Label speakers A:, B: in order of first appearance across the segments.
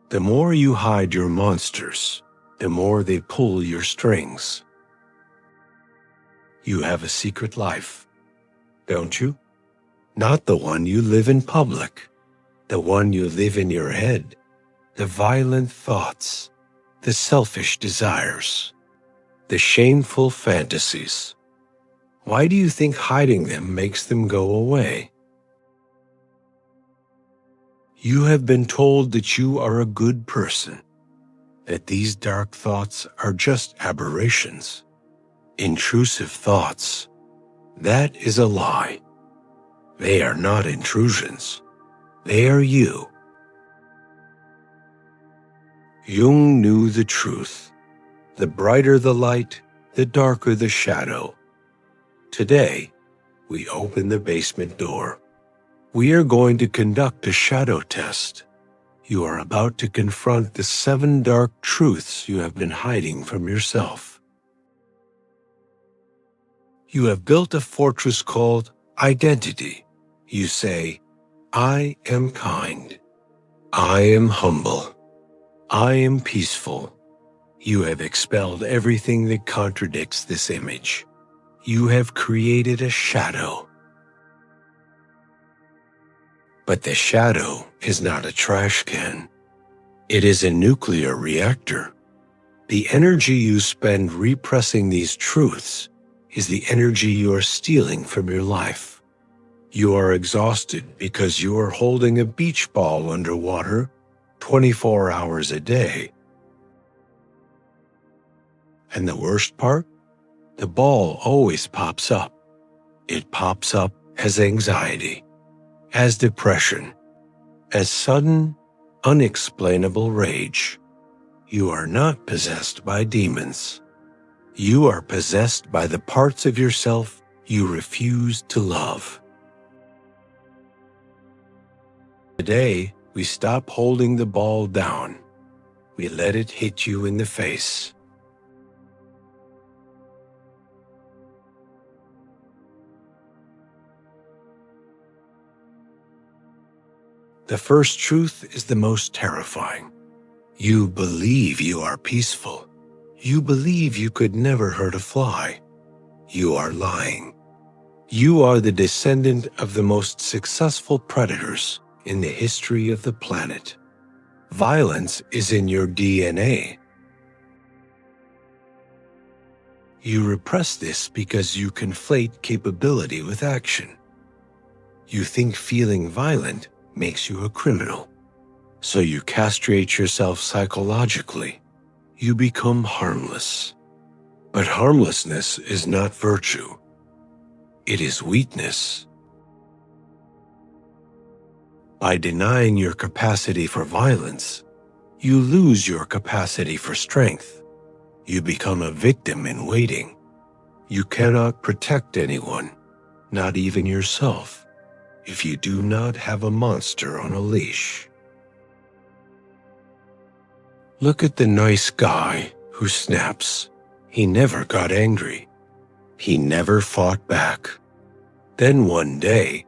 A: The more you hide your monsters, the more they pull your strings. You have a secret life, don't you? Not the one you live in public, the one you live in your head, the violent thoughts, the selfish desires, the shameful fantasies. Why do you think hiding them makes them go away? You have been told that you are a good person, that these dark thoughts are just aberrations, intrusive thoughts. That is a lie. They are not intrusions. They are you. Jung knew the truth. The brighter the light, the darker the shadow. Today, we open the basement door. We are going to conduct a shadow test. You are about to confront the 7 dark truths you have been hiding from yourself. You have built a fortress called identity. You say, I am kind. I am humble. I am peaceful. You have expelled everything that contradicts this image. You have created a shadow. But the shadow is not a trash can. It is a nuclear reactor. The energy you spend repressing these truths is the energy you are stealing from your life. You are exhausted because you are holding a beach ball underwater 24 hours a day. And the worst part? The ball always pops up. It pops up as anxiety, as depression, as sudden, unexplainable rage. You are not possessed by demons. You are possessed by the parts of yourself you refuse to love. Today, we stop holding the ball down. We let it hit you in the face. The first truth is the most terrifying. You believe you are peaceful. You believe you could never hurt a fly. You are lying. You are the descendant of the most successful predators in the history of the planet. Violence is in your DNA. You repress this because you conflate capability with action. You think feeling violent makes you a criminal. So you castrate yourself psychologically. You become harmless. But harmlessness is not virtue. It is weakness. By denying your capacity for violence, you lose your capacity for strength. You become a victim in waiting. You cannot protect anyone, not even yourself, if you do not have a monster on a leash. Look at the nice guy who snaps. He never got angry. He never fought back. Then one day,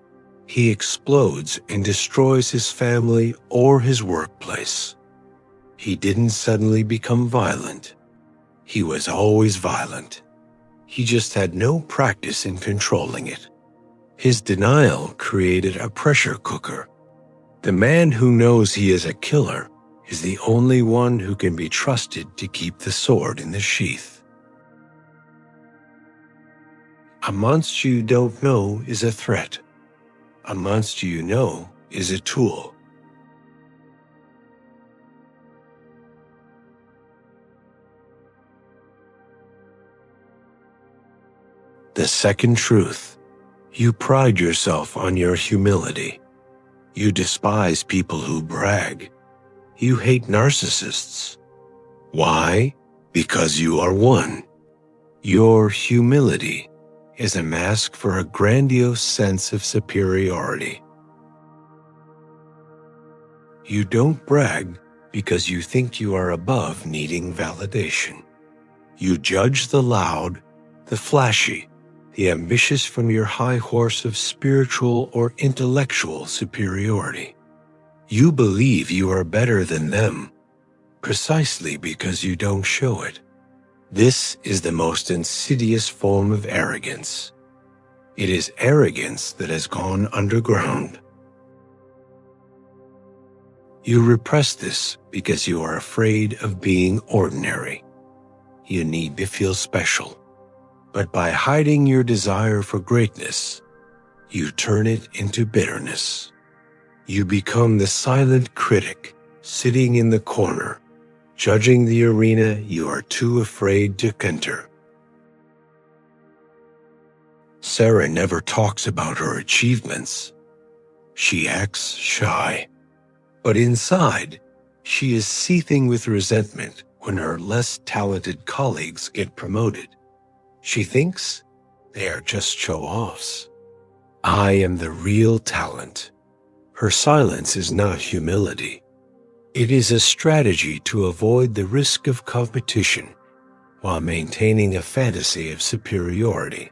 A: he explodes and destroys his family or his workplace. He didn't suddenly become violent. He was always violent. He just had no practice in controlling it. His denial created a pressure cooker. The man who knows he is a killer is the only one who can be trusted to keep the sword in the sheath. A monster you don't know is a threat. A monster you know is a tool. The second truth. You pride yourself on your humility. You despise people who brag. You hate narcissists. Why? Because you are one. Your humility is a mask for a grandiose sense of superiority. You don't brag because you think you are above needing validation. You judge the loud, the flashy, the ambitious from your high horse of spiritual or intellectual superiority. You believe you are better than them, precisely because you don't show it. This is the most insidious form of arrogance. It is arrogance that has gone underground. You repress this because you are afraid of being ordinary. You need to feel special. But by hiding your desire for greatness, you turn it into bitterness. You become the silent critic, sitting in the corner, judging the arena you are too afraid to enter. Sarah never talks about her achievements. She acts shy. But inside, she is seething with resentment when her less talented colleagues get promoted. She thinks they are just show-offs. I am the real talent. Her silence is not humility. It is a strategy to avoid the risk of competition while maintaining a fantasy of superiority.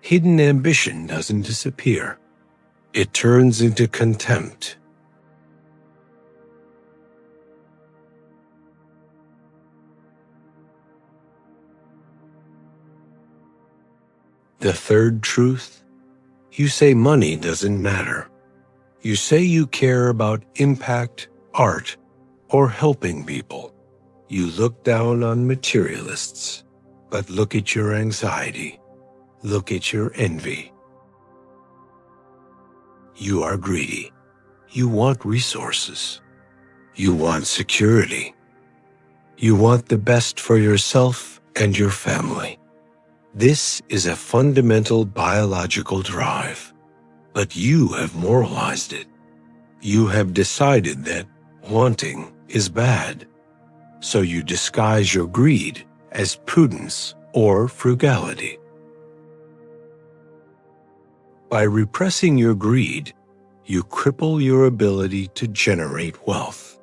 A: Hidden ambition doesn't disappear. It turns into contempt. The third truth: you say money doesn't matter. You say you care about impact, art, or helping people. You look down on materialists, but look at your anxiety. Look at your envy. You are greedy. You want resources. You want security. You want the best for yourself and your family. This is a fundamental biological drive, but you have moralized it. You have decided that wanting is bad, so you disguise your greed as prudence or frugality. By repressing your greed, you cripple your ability to generate wealth.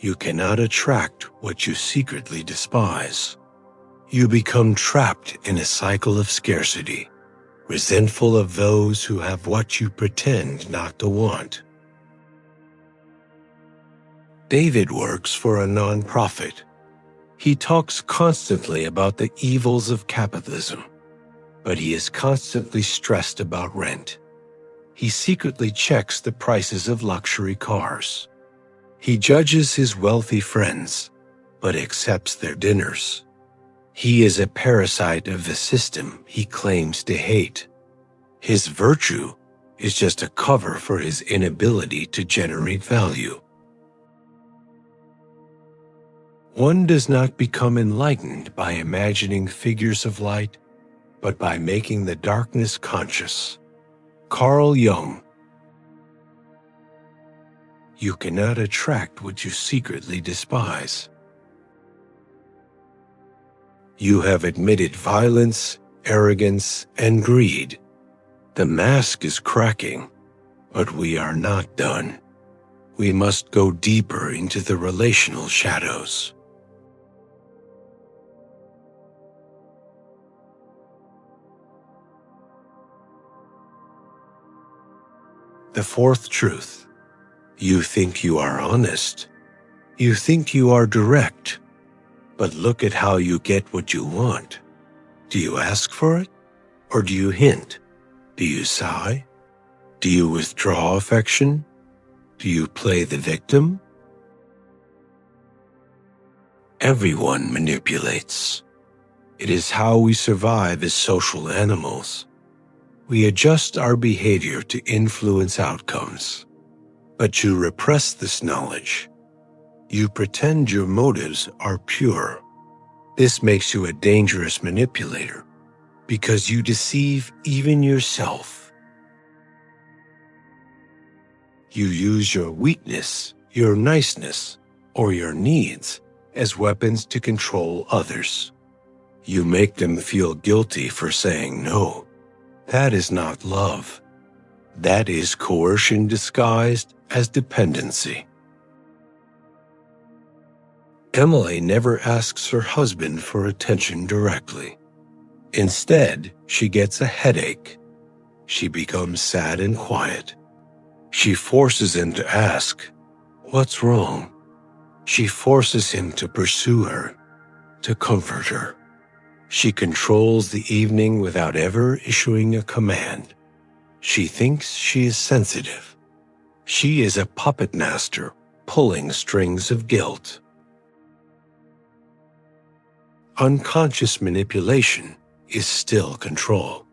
A: You cannot attract what you secretly despise. You become trapped in a cycle of scarcity, resentful of those who have what you pretend not to want. David works for a nonprofit. He talks constantly about the evils of capitalism, but he is constantly stressed about rent. He secretly checks the prices of luxury cars. He judges his wealthy friends, but accepts their dinners. He is a parasite of the system he claims to hate. His virtue is just a cover for his inability to generate value. One does not become enlightened by imagining figures of light, but by making the darkness conscious. Carl Jung. You cannot attract what you secretly despise. You have admitted violence, arrogance, and greed. The mask is cracking, but we are not done. We must go deeper into the relational shadows. The fourth truth: you think you are honest. You think you are direct. But look at how you get what you want. Do you ask for it? Or do you hint? Do you sigh? Do you withdraw affection? Do you play the victim? Everyone manipulates. It is how we survive as social animals. We adjust our behavior to influence outcomes. But you repress this knowledge. You pretend your motives are pure. This makes you a dangerous manipulator because you deceive even yourself. You use your weakness, your niceness, or your needs as weapons to control others. You make them feel guilty for saying no. That is not love. That is coercion disguised as dependency. Emily never asks her husband for attention directly. Instead, she gets a headache. She becomes sad and quiet. She forces him to ask, "What's wrong?" She forces him to pursue her, to comfort her. She controls the evening without ever issuing a command. She thinks she is sensitive. She is a puppet master, pulling strings of guilt. Unconscious manipulation is still control.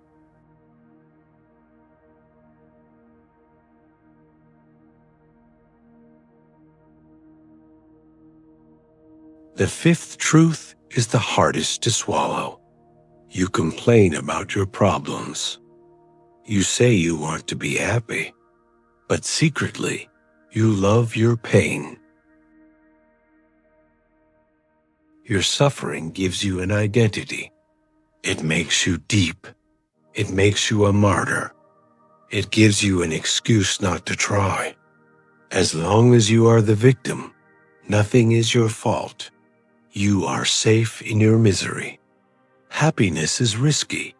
A: The fifth truth is the hardest to swallow. You complain about your problems. You say you want to be happy, but secretly, you love your pain. Your suffering gives you an identity. It makes you deep. It makes you a martyr. It gives you an excuse not to try. As long as you are the victim, nothing is your fault. You are safe in your misery. Happiness is risky.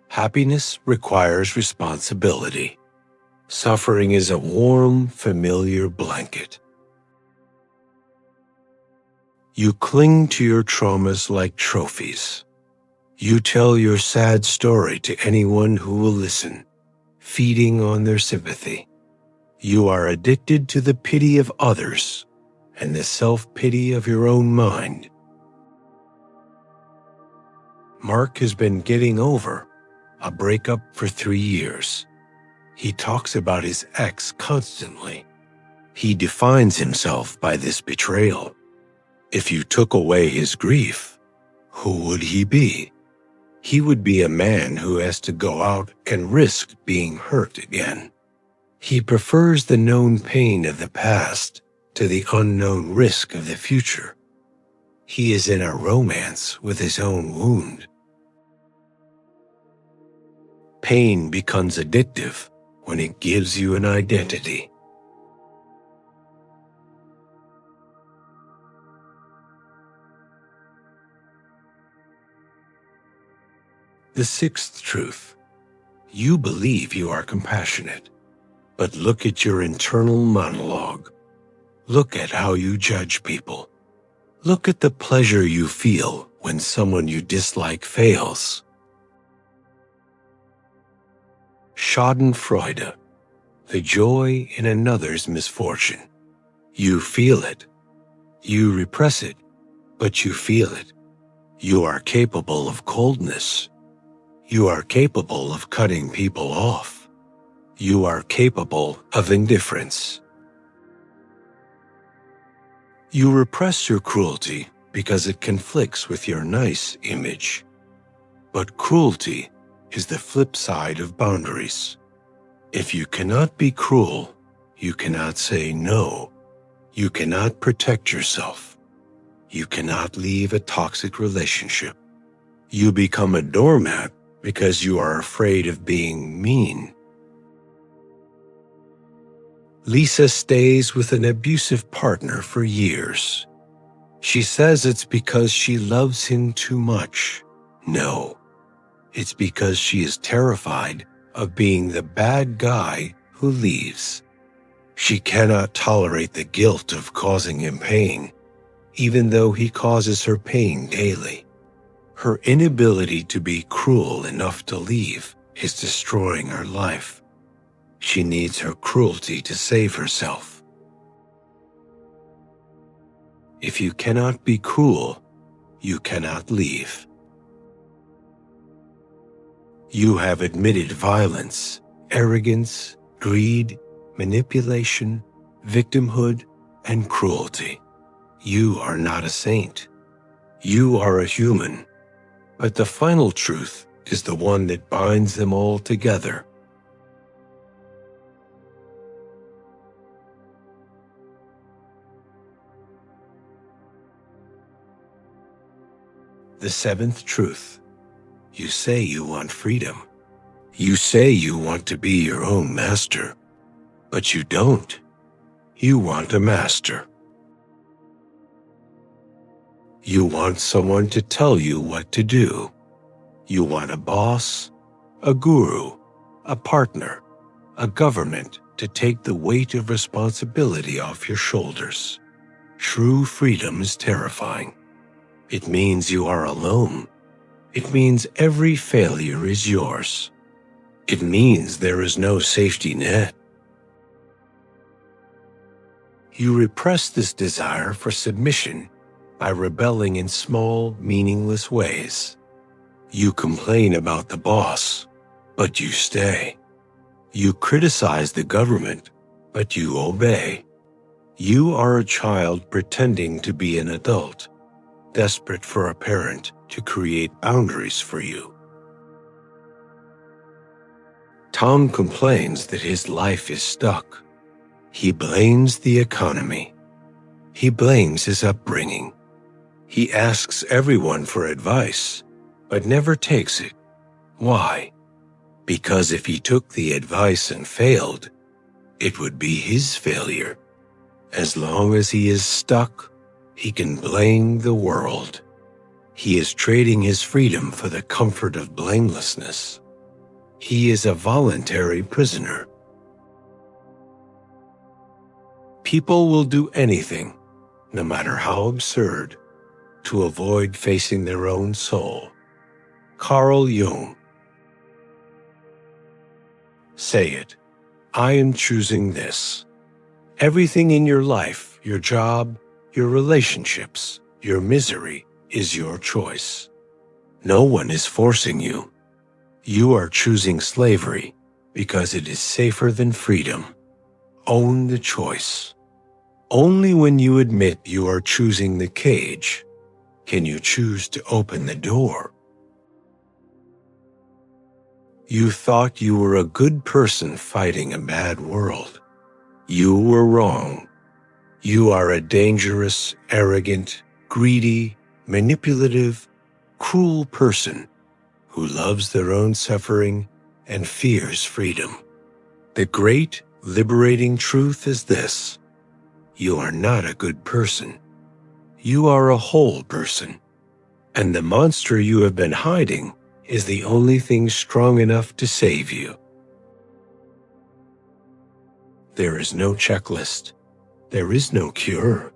A: Happiness requires responsibility. Suffering is a warm, familiar blanket. You cling to your traumas like trophies. You tell your sad story to anyone who will listen, feeding on their sympathy. You are addicted to the pity of others and the self-pity of your own mind. Mark has been getting over a breakup for 3 years. He talks about his ex constantly. He defines himself by this betrayal. If you took away his grief, who would he be? He would be a man who has to go out and risk being hurt again. He prefers the known pain of the past to the unknown risk of the future. He is in a romance with his own wound. Pain becomes addictive when it gives you an identity. The sixth truth. You believe you are compassionate, but look at your internal monologue. Look at how you judge people. Look at the pleasure you feel when someone you dislike fails. Schadenfreude, the joy in another's misfortune. You feel it. You repress it, but you feel it. You are capable of coldness. You are capable of cutting people off. You are capable of indifference. You repress your cruelty because it conflicts with your nice image. But cruelty is the flip side of boundaries. If you cannot be cruel, you cannot say no. You cannot protect yourself. You cannot leave a toxic relationship. You become a doormat because you are afraid of being mean. Lisa stays with an abusive partner for years. She says it's because she loves him too much. No, it's because she is terrified of being the bad guy who leaves. She cannot tolerate the guilt of causing him pain, even though he causes her pain daily. Her inability to be cruel enough to leave is destroying her life. She needs her cruelty to save herself. If you cannot be cruel, you cannot leave. You have admitted violence, arrogance, greed, manipulation, victimhood, and cruelty. You are not a saint. You are a human. But the final truth is the one that binds them all together. The seventh truth. You say you want freedom. You say you want to be your own master, but you don't. You want a master. You want someone to tell you what to do. You want a boss, a guru, a partner, a government, to take the weight of responsibility off your shoulders. True freedom is terrifying. It means you are alone. It means every failure is yours. It means there is no safety net. You repress this desire for submission by rebelling in small, meaningless ways. You complain about the boss, but you stay. You criticize the government, but you obey. You are a child pretending to be an adult, desperate for a parent to create boundaries for you. Tom complains that his life is stuck. He blames the economy. He blames his upbringing. He asks everyone for advice, but never takes it. Why? Because if he took the advice and failed, it would be his failure. As long as he is stuck, he can blame the world. He is trading his freedom for the comfort of blamelessness. He is a voluntary prisoner. People will do anything, no matter how absurd, to avoid facing their own soul. Carl Jung. Say it. I am choosing this. Everything in your life, your job, your relationships, your misery, is your choice. No one is forcing you. You are choosing slavery because it is safer than freedom. Own the choice. Only when you admit you are choosing the cage can you choose to open the door. You thought you were a good person fighting a bad world. You were wrong. You are a dangerous, arrogant, greedy, manipulative, cruel person who loves their own suffering and fears freedom. The great, liberating truth is this: you are not a good person. You are a whole person, and the monster you have been hiding is the only thing strong enough to save you. There is no checklist. There is no cure.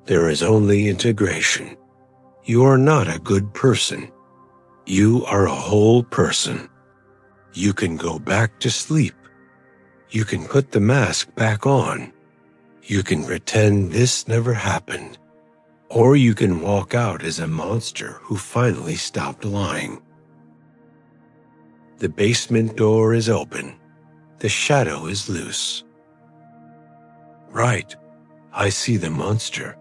A: There is only integration. You are not a good person. You are a whole person. You can go back to sleep. You can put the mask back on. You can pretend this never happened. Or you can walk out as a monster who finally stopped lying. The basement door is open. The shadow is loose. Right, I see the monster.